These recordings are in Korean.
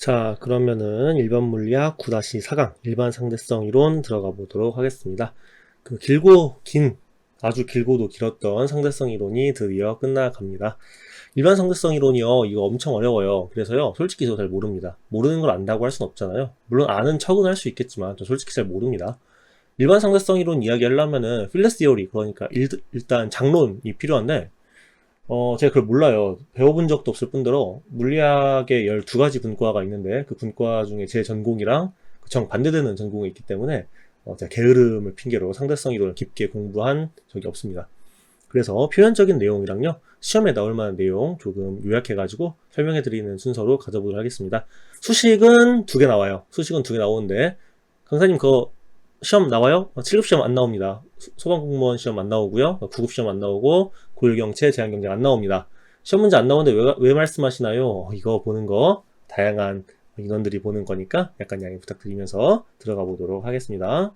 자, 그러면은 일반 물리학 9-4강 일반 상대성 이론 들어가 보도록 하겠습니다. 아주 길고도 길었던 상대성 이론이 드디어 끝나갑니다. 일반 상대성 이론이요, 이거 엄청 어려워요. 그래서요, 솔직히 저 잘 모릅니다. 모르는 걸 안다고 할 순 없잖아요. 물론 아는 척은 할 수 있겠지만, 저 솔직히 잘 모릅니다. 일반 상대성 이론 이야기 하려면은 필드 시어리, 그러니까 일단 장론이 필요한데, 제가 그걸 몰라요. 배워본 적도 없을 뿐더러 물리학에 12가지 분과가 있는데 그 분과 중에 제 전공이랑 정반대되는 전공이 있기 때문에 제가 게으름을 핑계로 상대성 이론을 깊게 공부한 적이 없습니다. 그래서 표현적인 내용이랑요, 시험에 나올 만한 내용 조금 요약해가지고 설명해드리는 순서로 가져보도록 하겠습니다. 수식은 2개 나와요. 수식은 2개 나오는데, 강사님 그거 시험 나와요? 7급 시험 안 나옵니다. 소방공무원 시험 안 나오고요. 9급 시험 안 나오고 고율경체, 제한경쟁 안 나옵니다. 시험 문제 안 나오는데 왜 말씀하시나요? 이거 보는 거 다양한 인원들이 보는 거니까 약간 양해 부탁드리면서 들어가 보도록 하겠습니다.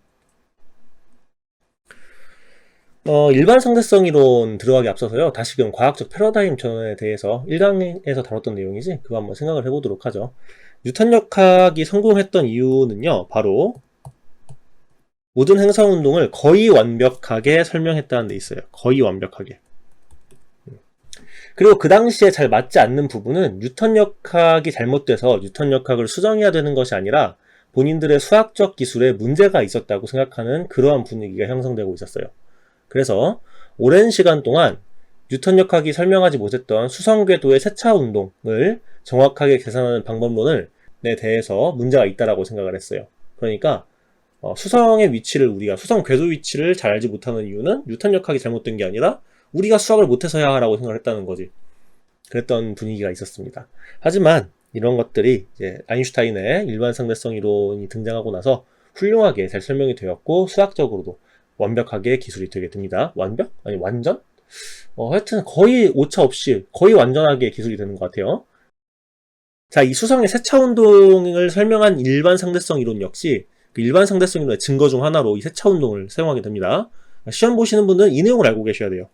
일반 상대성 이론 들어가기 앞서서요, 다시금 과학적 패러다임 전환에 대해서 1강에서 다뤘던 내용이지 그거 한번 생각을 해보도록 하죠. 뉴턴 역학이 성공했던 이유는요, 바로 모든 행성운동을 거의 완벽하게 설명했다는 데 있어요. 거의 완벽하게. 그리고 그 당시에 잘 맞지 않는 부분은 뉴턴 역학이 잘못돼서 뉴턴 역학을 수정해야 되는 것이 아니라 본인들의 수학적 기술에 문제가 있었다고 생각하는 그러한 분위기가 형성되고 있었어요. 그래서 오랜 시간 동안 뉴턴 역학이 설명하지 못했던 수성궤도의 세차 운동을 정확하게 계산하는 방법론에 대해서 문제가 있다고 생각을 했어요. 그러니까 수성의 위치를 수성 궤도 위치를 잘 알지 못하는 이유는 뉴턴 역학이 잘못된 게 아니라 우리가 수학을 못해서야 라고 생각을 했다는 거지. 그랬던 분위기가 있었습니다. 하지만 이런 것들이 이제 아인슈타인의 일반 상대성 이론이 등장하고 나서 훌륭하게 잘 설명이 되었고 수학적으로도 완벽하게 기술이 되게 됩니다. 완벽? 아니 완전? 하여튼 거의 오차 없이 거의 완전하게 기술이 되는 것 같아요. 자, 이 수성의 세차 운동을 설명한 일반 상대성 이론 역시 그 일반 상대성 이론의 증거 중 하나로 이 세차 운동을 사용하게 됩니다. 시험 보시는 분들은 이 내용을 알고 계셔야 돼요.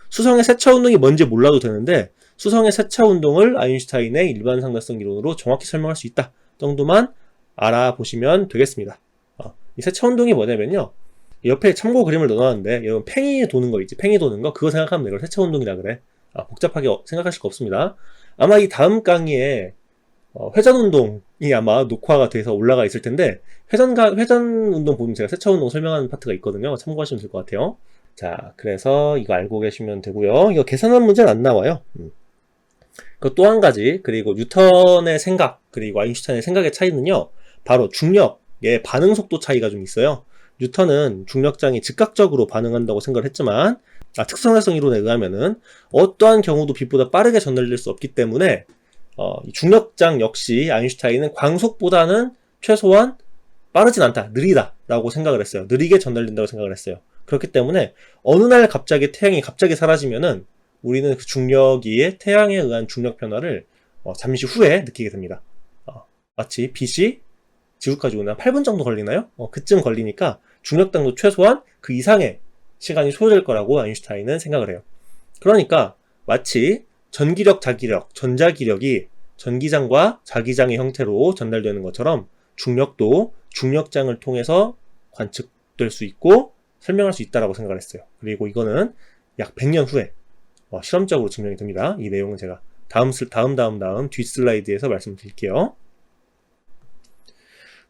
수성의 세차 운동이 뭔지 몰라도 되는데 수성의 세차 운동을 아인슈타인의 일반 상대성 이론으로 정확히 설명할 수 있다 정도만 알아보시면 되겠습니다. 이 세차 운동이 뭐냐면요, 옆에 참고 그림을 넣어놨는데 여러분 팽이 도는 거 있지, 팽이 도는 거 그거 생각하면 이걸 세차 운동이라 그래. 복잡하게 생각하실 거 없습니다. 아마 이 다음 강의에 회전 운동이 아마 녹화가 돼서 올라가 있을 텐데 회전 운동 보면 제가 세차 운동 설명하는 파트가 있거든요. 참고하시면 될 것 같아요. 자, 그래서 이거 알고 계시면 되고요. 이거 계산한 문제는 안 나와요. 그 또 한 가지, 그리고 뉴턴의 생각 그리고 아인슈타인의 생각의 차이는요, 바로 중력의 반응 속도 차이가 좀 있어요. 뉴턴은 중력장이 즉각적으로 반응한다고 생각을 했지만 특성상대성 이론에 의하면은 어떠한 경우도 빛보다 빠르게 전달될 수 없기 때문에 중력장 역시 아인슈타인은 광속보다는 최소한 빠르진 않다, 느리다 라고 생각을 했어요. 느리게 전달된다고 생각을 했어요. 그렇기 때문에 어느 날 갑자기 태양이 갑자기 사라지면은 우리는 그 중력이 태양에 의한 중력 변화를 잠시 후에 느끼게 됩니다. 마치 빛이 지구까지 오나 8분 정도 걸리나요? 그쯤 걸리니까 중력당도 최소한 그 이상의 시간이 소요될 거라고 아인슈타인은 생각을 해요. 그러니까 마치 전기력, 자기력, 전자기력이 전기장과 자기장의 형태로 전달되는 것처럼 중력도 중력장을 통해서 관측될 수 있고 설명할 수 있다고 생각을 했어요. 그리고 이거는 약 100년 후에 실험적으로 증명이 됩니다. 이 내용은 제가 다음 뒷슬라이드에서 말씀드릴게요.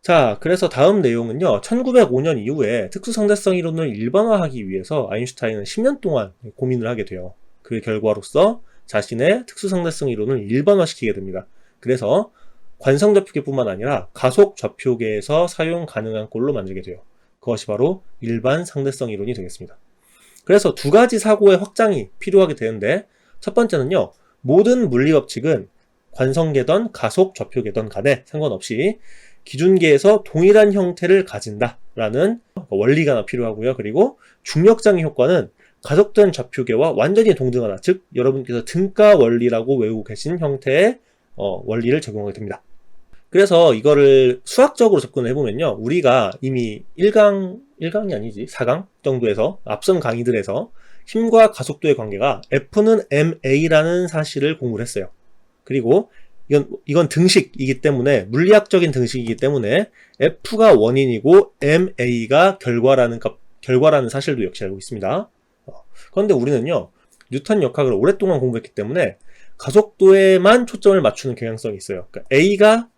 자, 그래서 다음 내용은요, 1905년 이후에 특수상대성 이론을 일반화하기 위해서 아인슈타인은 10년 동안 고민을 하게 돼요. 그 결과로서 자신의 특수상대성 이론을 일반화시키게 됩니다. 그래서 관성좌표계뿐만 아니라 가속좌표계에서 사용 가능한 꼴로 만들게 돼요. 그것이 바로 일반 상대성 이론이 되겠습니다. 그래서 2가지 사고의 확장이 필요하게 되는데, 첫 번째는요, 모든 물리법칙은 관성계든 가속좌표계든 간에 상관없이 기준계에서 동일한 형태를 가진다라는 원리가 하나 필요하고요. 그리고 중력장의 효과는 가속된 좌표계와 완전히 동등하다, 즉 여러분께서 등가 원리라고 외우고 계신 형태의 원리를 적용하게 됩니다. 그래서 이거를 수학적으로 접근을 해보면요, 우리가 이미 1강이 아니지 4강 정도에서 앞선 강의들에서 힘과 가속도의 관계가 F는 ma라는 사실을 공부를 했어요. 그리고 이건 등식이기 때문에, 물리학적인 등식이기 때문에 F가 원인이고 MA가 결과라는 사실도 역시 알고 있습니다. 그런데 우리는요, 뉴턴 역학을 오랫동안 공부했기 때문에 가속도에만 초점을 맞추는 경향성이 있어요. 그러니까 A가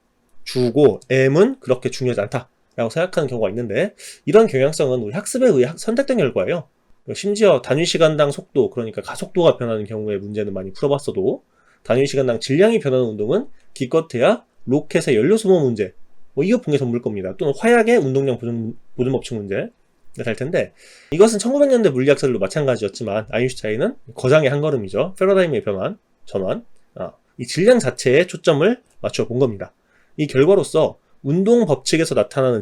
주고 M은 그렇게 중요하지 않다라고 생각하는 경우가 있는데, 이런 경향성은 우리 학습에 의해 선택된 결과예요. 심지어 단위 시간당 속도, 그러니까 가속도가 변하는 경우의 문제는 많이 풀어봤어도, 단위 시간당 질량이 변하는 운동은 기껏해야 로켓의 연료 소모 문제, 이거 본 게 전부일 겁니다. 또는 화약의 운동량 보존 법칙 문제 될 텐데, 이것은 1900년대 물리학설도 마찬가지였지만 아인슈타인은 거장의 한 걸음이죠. 패러다임의 전환, 이 질량 자체에 초점을 맞춰 본 겁니다. 이 결과로서 운동 법칙에서 나타나는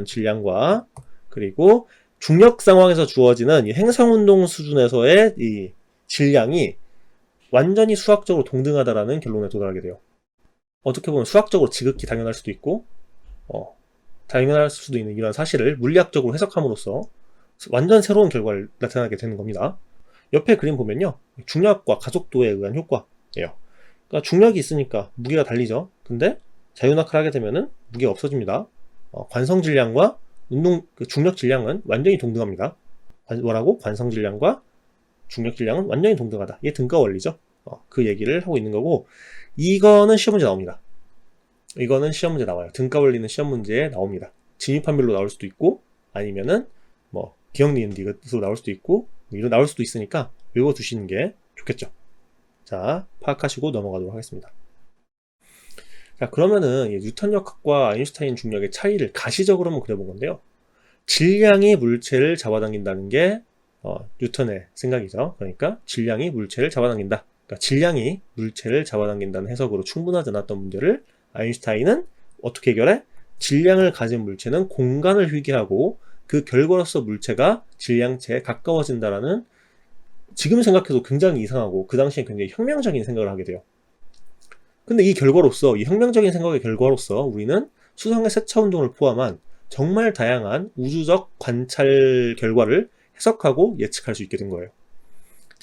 질량과 그리고 중력 상황에서 주어지는 이 행성운동 수준에서의 이 질량이 완전히 수학적으로 동등하다라는 결론에 도달하게 돼요. 어떻게 보면 수학적으로 지극히 당연할 수도 있고, 당연할 수도 있는 이런 사실을 물리학적으로 해석함으로써 완전 새로운 결과를 나타나게 되는 겁니다. 옆에 그림 보면요, 중력과 가속도에 의한 효과예요. 그러니까 중력이 있으니까 무게가 달리죠. 근데 자유낙하를 하게 되면은 무게가 없어집니다. 관성 질량과 중력 질량은 완전히 동등합니다. 관성 질량과 중력 질량은 완전히 동등하다. 이게 등가 원리죠. 그 얘기를 하고 있는 거고, 이거는 시험 문제 나옵니다. 이거는 시험 문제 나와요. 등가 원리는 시험 문제에 나옵니다. 진입한별로 나올 수도 있고, 아니면은 기억 니은 디귿으로 나올 수도 있고, 이로 나올 수도 있으니까 외워두시는 게 좋겠죠. 자, 파악하시고 넘어가도록 하겠습니다. 자, 그러면은 뉴턴 역학과 아인슈타인 중력의 차이를 가시적으로 한번 그려본 건데요. 질량이 물체를 잡아당긴다는 게 뉴턴의 생각이죠. 그러니까 질량이 물체를 잡아당긴다. 그러니까 질량이 물체를 잡아당긴다는 해석으로 충분하지 않았던 문제를 아인슈타인은 어떻게 해결해? 질량을 가진 물체는 공간을 휘게하고 그 결과로서 물체가 질량체에 가까워진다라는, 지금 생각해도 굉장히 이상하고 그 당시에 굉장히 혁명적인 생각을 하게 돼요. 근데 이 혁명적인 생각의 결과로서 우리는 수성의 세차 운동을 포함한 정말 다양한 우주적 관찰 결과를 해석하고 예측할 수 있게 된 거예요.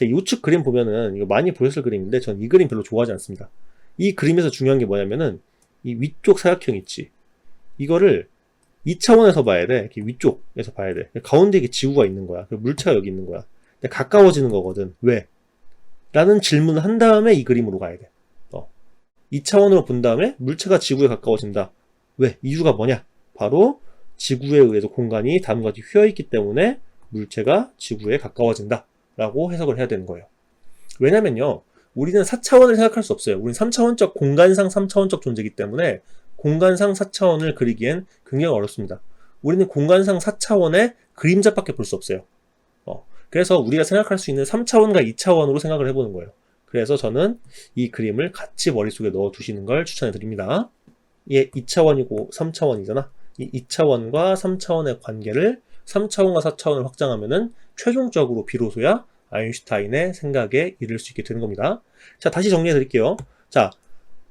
이 우측 그림 보면은 이거 많이 보셨을 그림인데 전 이 그림 별로 좋아하지 않습니다. 이 그림에서 중요한 게 뭐냐면은 이 위쪽 사각형 있지. 이거를 2차원에서 봐야 돼. 이렇게 위쪽에서 봐야 돼. 가운데 이게 지구가 있는 거야. 물체가 여기 있는 거야. 근데 가까워지는 거거든. 왜? 라는 질문을 한 다음에 이 그림으로 가야 돼. 2차원으로 본 다음에 물체가 지구에 가까워진다. 왜? 이유가 뭐냐? 바로 지구에 의해서 공간이 다음과 같이 휘어있기 때문에 물체가 지구에 가까워진다 라고 해석을 해야 되는 거예요. 왜냐면요, 우리는 4차원을 생각할 수 없어요. 우리는 3차원적, 공간상 3차원적 존재이기 때문에 공간상 4차원을 그리기엔 굉장히 어렵습니다. 우리는 공간상 4차원의 그림자밖에 볼 수 없어요. 그래서 우리가 생각할 수 있는 3차원과 2차원으로 생각을 해보는 거예요. 그래서 저는 이 그림을 같이 머릿속에 넣어 두시는 걸 추천해 드립니다. 이게 2차원이고 3차원이잖아. 이 2차원과 3차원의 관계를 3차원과 4차원을 확장하면은 최종적으로 비로소야 아인슈타인의 생각에 이를 수 있게 되는 겁니다. 자, 다시 정리해 드릴게요. 자,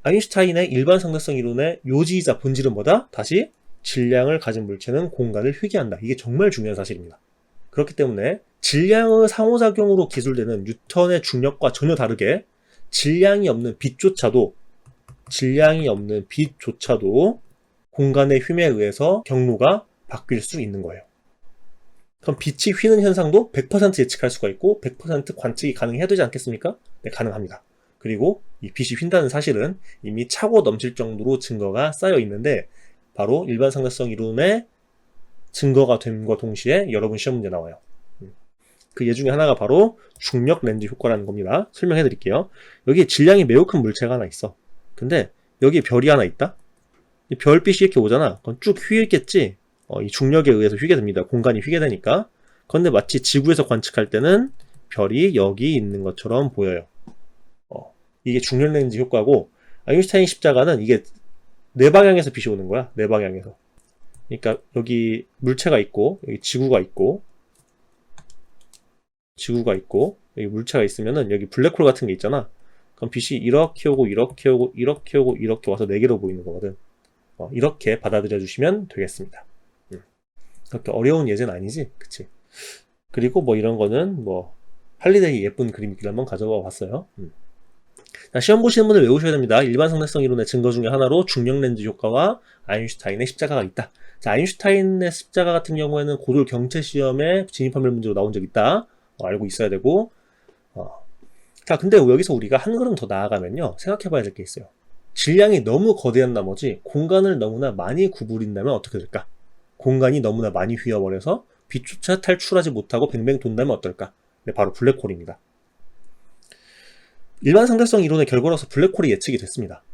아인슈타인의 일반 상대성 이론의 요지이자 본질은 뭐다? 다시 질량을 가진 물체는 공간을 휘게한다. 이게 정말 중요한 사실입니다. 그렇기 때문에 질량의 상호작용으로 기술되는 뉴턴의 중력과 전혀 다르게 질량이 없는 빛조차도 공간의 휨에 의해서 경로가 바뀔 수 있는 거예요. 그럼 빛이 휘는 현상도 100% 예측할 수가 있고 100% 관측이 가능해야 되지 않겠습니까? 네, 가능합니다. 그리고 이 빛이 휜다는 사실은 이미 차고 넘칠 정도로 증거가 쌓여 있는데, 바로 일반 상대성 이론의 증거가 됨과 동시에 여러분 시험 문제 나와요. 그 예 중에 하나가 바로 중력 렌즈 효과라는 겁니다. 설명해 드릴게요. 여기 질량이 매우 큰 물체가 하나 있어. 근데 여기 별이 하나 있다? 이 별빛이 이렇게 오잖아. 그건 쭉 휘겠지? 이 중력에 의해서 휘게 됩니다. 공간이 휘게 되니까. 그런데 마치 지구에서 관측할 때는 별이 여기 있는 것처럼 보여요. 이게 중력 렌즈 효과고, 아인슈타인 십자가는 이게 네 방향에서 빛이 오는 거야. 네 방향에서. 그러니까 여기 물체가 있고, 여기 지구가 있고, 여기 물체가 있으면은 여기 블랙홀 같은 게 있잖아. 그럼 빛이 이렇게 오고 이렇게 오고 이렇게 오고 이렇게 와서 네 개로 보이는 거거든. 이렇게 받아들여 주시면 되겠습니다. 그렇게 어려운 예제는 아니지, 그치? 그리고 이런 거는 할리데이 예쁜 그림 있길래 한번 가져와 봤어요. 시험 보시는 분들 외우셔야 됩니다. 일반 상대성 이론의 증거 중에 하나로 중력 렌즈 효과와 아인슈타인의 십자가가 있다. 자, 아인슈타인의 십자가 같은 경우에는 고졸 경채 시험에 진입학렬 문제로 나온 적 있다. 알고 있어야 되고. 자, 근데 여기서 우리가 한 걸음 더 나아가면요, 생각해 봐야 될 게 있어요. 질량이 너무 거대한 나머지 공간을 너무나 많이 구부린다면 어떻게 될까? 공간이 너무나 많이 휘어버려서 빛조차 탈출하지 못하고 뱅뱅 돈다면 어떨까? 네, 바로 블랙홀입니다. 일반 상대성 이론의 결과로서 블랙홀이 예측이 됐습니다.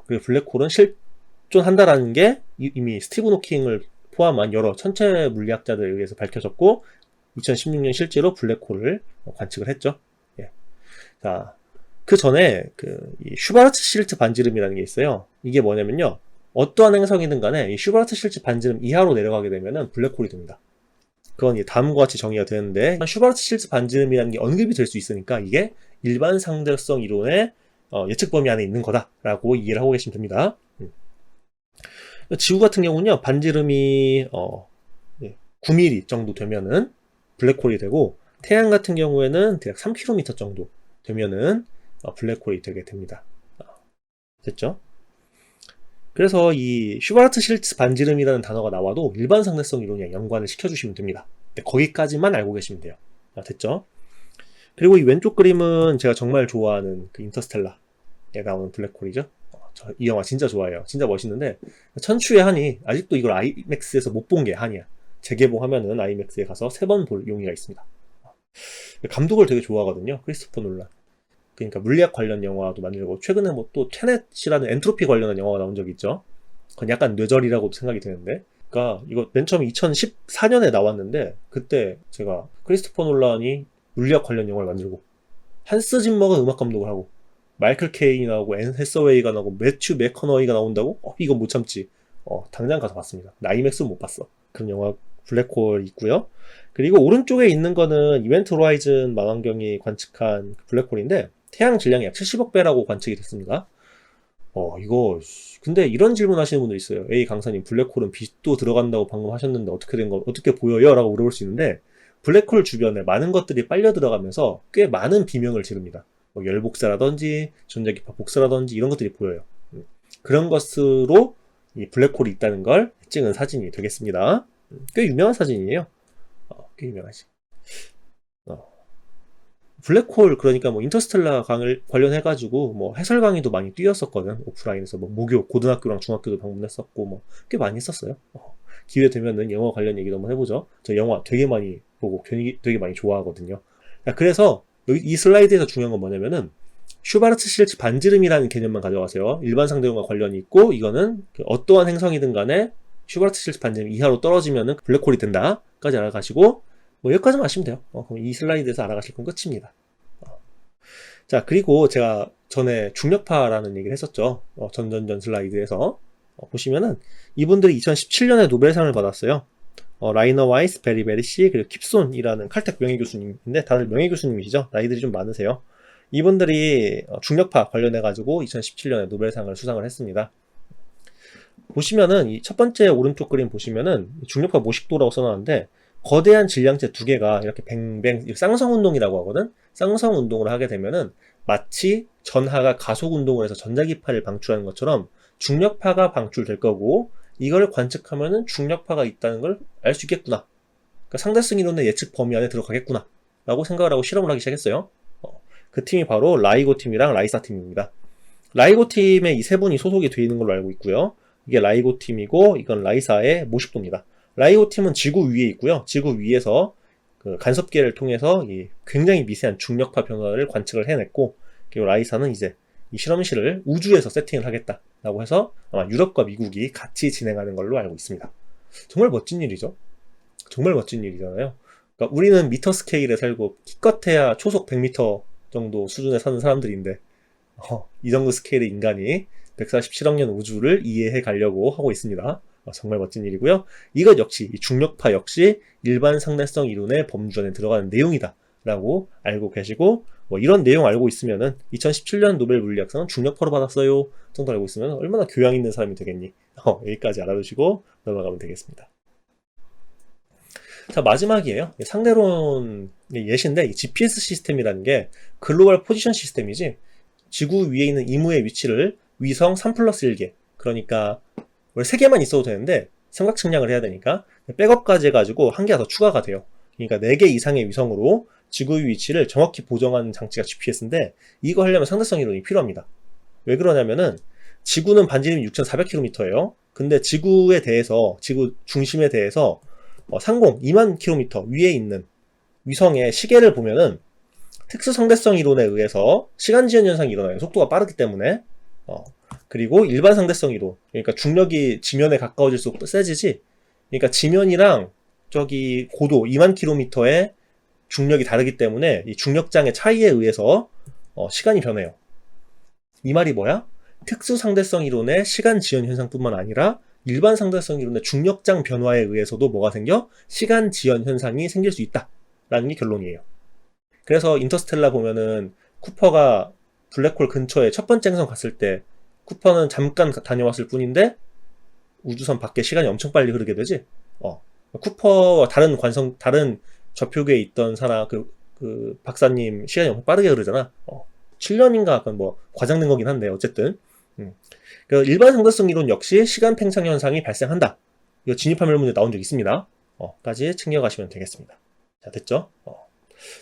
그리고 블랙홀은 실존한다라는 게 이미 스티븐 호킹을 포함한 여러 천체 물리학자들에 의해서 밝혀졌고, 2016년 실제로 블랙홀을 관측을 했죠. 예. 자, 그 전에 이 슈바르츠 실츠 반지름이라는 게 있어요. 이게 뭐냐면요, 어떠한 행성이든 간에 이 슈바르츠 실츠 반지름 이하로 내려가게 되면은 블랙홀이 됩니다. 그건 다음과 같이 정의가 되는데, 슈바르츠 실츠 반지름이라는 게 언급이 될 수 있으니까 이게 일반 상대성 이론의 예측 범위 안에 있는 거다라고 이해를 하고 계시면 됩니다. 지구 같은 경우는요, 반지름이 9mm 정도 되면은 블랙홀이 되고, 태양 같은 경우에는 대략 3km 정도 되면은 블랙홀이 되게 됩니다. 됐죠? 그래서 이 슈바르트 실츠 반지름이라는 단어가 나와도 일반 상대성 이론이랑 연관을 시켜주시면 됩니다. 거기까지만 알고 계시면 돼요. 됐죠? 그리고 이 왼쪽 그림은 제가 정말 좋아하는 그 인터스텔라에 나오는 블랙홀이죠. 이 영화 진짜 좋아해요. 진짜 멋있는데, 천추의 한이, 아직도 이걸 아이맥스에서 못 본 게 한이야. 재개봉하면은 아이맥스에 가서 3번 볼 용의가 있습니다. 감독을 되게 좋아하거든요. 크리스토퍼 놀란. 그러니까 물리학 관련 영화도 만들고, 최근에 뭐 또 테넷이라는 엔트로피 관련한 영화가 나온 적이 있죠. 그건 약간 뇌절이라고 생각이 드는데, 그러니까 이거 맨 처음 2014년에 나왔는데, 그때 제가 크리스토퍼 놀란이 물리학 관련 영화를 만들고, 한스 짐머가 음악 감독을 하고, 마이클 케인이 나오고, 앤 해서웨이가 나오고, 매튜 맥커너이가 나온다고? 이건 못 참지. 당장 가서 봤습니다. 아이맥스는 못 봤어. 그런 영화 블랙홀 있고요. 그리고 오른쪽에 있는 거는 이벤트 호라이즌 망원경이 관측한 블랙홀인데, 태양 질량이 약 70억 배라고 관측이 됐습니다. 이거 근데 이런 질문 하시는 분들 있어요. A 강사님, 블랙홀은 빛도 들어간다고 방금 하셨는데 어떻게 된 거, 어떻게 보여요? 라고 물어볼 수 있는데, 블랙홀 주변에 많은 것들이 빨려 들어가면서 꽤 많은 비명을 지릅니다. 뭐 열복사라든지 전자기파 복사라든지 이런 것들이 보여요. 그런 것으로 이 블랙홀이 있다는 걸 찍은 사진이 되겠습니다. 꽤 유명한 사진이에요. 꽤 유명하지. 블랙홀, 그러니까 뭐 인터스텔라 강을 관련해가지고 뭐 해설 강의도 많이 뛰었었거든. 오프라인에서 뭐 무교, 고등학교랑 중학교도 방문했었고 뭐 꽤 많이 했었어요. 기회 되면은 영어 관련 얘기도 한번 해보죠. 저 영화 되게 많이 보고 되게 많이 좋아하거든요. 그래서 여기 이 슬라이드에서 중요한 건 뭐냐면은, 슈바르츠 실츠 반지름이라는 개념만 가져가세요. 일반 상대론과 관련이 있고, 이거는 어떠한 행성이든 간에 슈바르츠 실츠 반지름 이하로 떨어지면은 블랙홀이 된다까지 알아가시고, 뭐 여기까지만 아시면 돼요. 그럼 이 슬라이드에서 알아가실 건 끝입니다. 자, 그리고 제가 전에 중력파라는 얘기를 했었죠. 전전전 슬라이드에서. 보시면은 이분들이 2017년에 노벨상을 받았어요. 라이너 와이스, 베리 베리씨, 그리고 킵손이라는 칼텍 명예교수님인데, 다들 명예교수님이시죠? 나이들이 좀 많으세요. 이분들이 중력파 관련해가지고 2017년에 노벨상을 수상을 했습니다. 보시면은 이 첫 번째 오른쪽 그림 보시면은 중력파 모식도라고 써놨는데, 거대한 질량체 두 개가 이렇게 뱅뱅, 쌍성운동이라고 하거든? 쌍성운동을 하게 되면은 마치 전하가 가속운동을 해서 전자기파를 방출하는 것처럼 중력파가 방출될 거고, 이걸 관측하면은 중력파가 있다는 걸 알 수 있겠구나. 그러니까 상대성 이론의 예측 범위 안에 들어가겠구나 라고 생각을 하고 실험을 하기 시작했어요. 그 팀이 바로 라이고 팀이랑 라이사 팀입니다. 라이고 팀에 이 세 분이 소속이 되어 있는 걸로 알고 있고요. 이게 라이고 팀이고, 이건 라이사의 모식도입니다. 라이고 팀은 지구 위에 있고요. 지구 위에서 그 간섭계를 통해서 이 굉장히 미세한 중력파 변화를 관측을 해냈고, 그리고 라이사는 이제 이 실험실을 우주에서 세팅을 하겠다라고 해서 아마 유럽과 미국이 같이 진행하는 걸로 알고 있습니다. 정말 멋진 일이죠. 정말 멋진 일이잖아요. 그러니까 우리는 미터 스케일에 살고 기껏해야 초속 100m 정도 수준에 사는 사람들인데, 이 정도 스케일의 인간이 147억 년 우주를 이해해 가려고 하고 있습니다. 정말 멋진 일이고요. 이것 역시, 이 중력파 역시 일반 상대성 이론의 범주 안에 들어가는 내용이다 라고 알고 계시고, 뭐 이런 내용 알고 있으면은 2017년 노벨 물리학상은 중력파로 받았어요 정도 알고 있으면 얼마나 교양 있는 사람이 되겠니? 여기까지 알아두시고 넘어가면 되겠습니다. 자, 마지막이에요. 상대론 예시인데, 이 GPS 시스템이라는 게 글로벌 포지션 시스템이지, 지구 위에 있는 이무의 위치를 위성 3 플러스 1개, 그러니까 원래 3개만 있어도 되는데 삼각 측량을 해야 되니까 백업까지 해가지고 한 개가 더 추가가 돼요. 그러니까 4개 이상의 위성으로 지구의 위치를 정확히 보정하는 장치가 GPS인데, 이거 하려면 상대성 이론이 필요합니다. 왜 그러냐면은 지구는 반지름이 6,400km예요. 근데 지구에 대해서, 지구 중심에 대해서 상공 2만 km 위에 있는 위성의 시계를 보면은 특수 상대성 이론에 의해서 시간 지연 현상이 일어나요. 속도가 빠르기 때문에. 그리고 일반 상대성 이론, 그러니까 중력이 지면에 가까워질수록 세지지. 그러니까 지면이랑 저기 고도 2만 km의 중력이 다르기 때문에 이 중력장의 차이에 의해서 시간이 변해요. 이 말이 뭐야? 특수 상대성 이론의 시간 지연 현상뿐만 아니라 일반 상대성 이론의 중력장 변화에 의해서도 뭐가 생겨? 시간 지연 현상이 생길 수 있다라는 게 결론이에요. 그래서 인터스텔라 보면은 쿠퍼가 블랙홀 근처에 첫 번째 행성 갔을 때 쿠퍼는 잠깐 다녀왔을 뿐인데 우주선 밖에 시간이 엄청 빨리 흐르게 되지. 쿠퍼와 다른 좌표계에 있던 사람, 그 박사님 시간이 엄청 빠르게 흐르잖아. 7년인가 약간 뭐 과장된 거긴 한데 어쨌든. 그 일반 상대성 이론 역시 시간 팽창 현상이 발생한다. 이거 진입학렬 문제 나온 적 있습니다. 까지 챙겨가시면 되겠습니다. 자, 됐죠?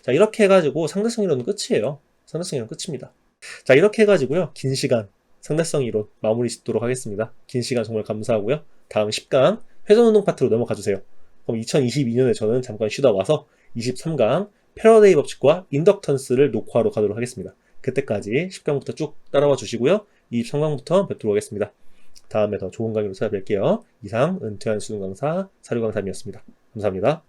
자, 이렇게 해가지고 상대성 이론은 끝이에요. 상대성 이론 끝입니다. 자, 이렇게 해가지고요. 긴 시간 상대성 이론 마무리 짓도록 하겠습니다. 긴 시간 정말 감사하고요. 다음 10강 회전운동 파트로 넘어가 주세요. 그럼 2022년에 저는 잠깐 쉬다 와서 23강 패러데이 법칙과 인덕턴스를 녹화하러 가도록 하겠습니다. 그때까지 10강부터 쭉 따라와 주시고요. 23강부터 뵙도록 하겠습니다. 다음에 더 좋은 강의로 찾아뵐게요. 이상 은퇴한 수능 강사 사료강사님이었습니다. 감사합니다.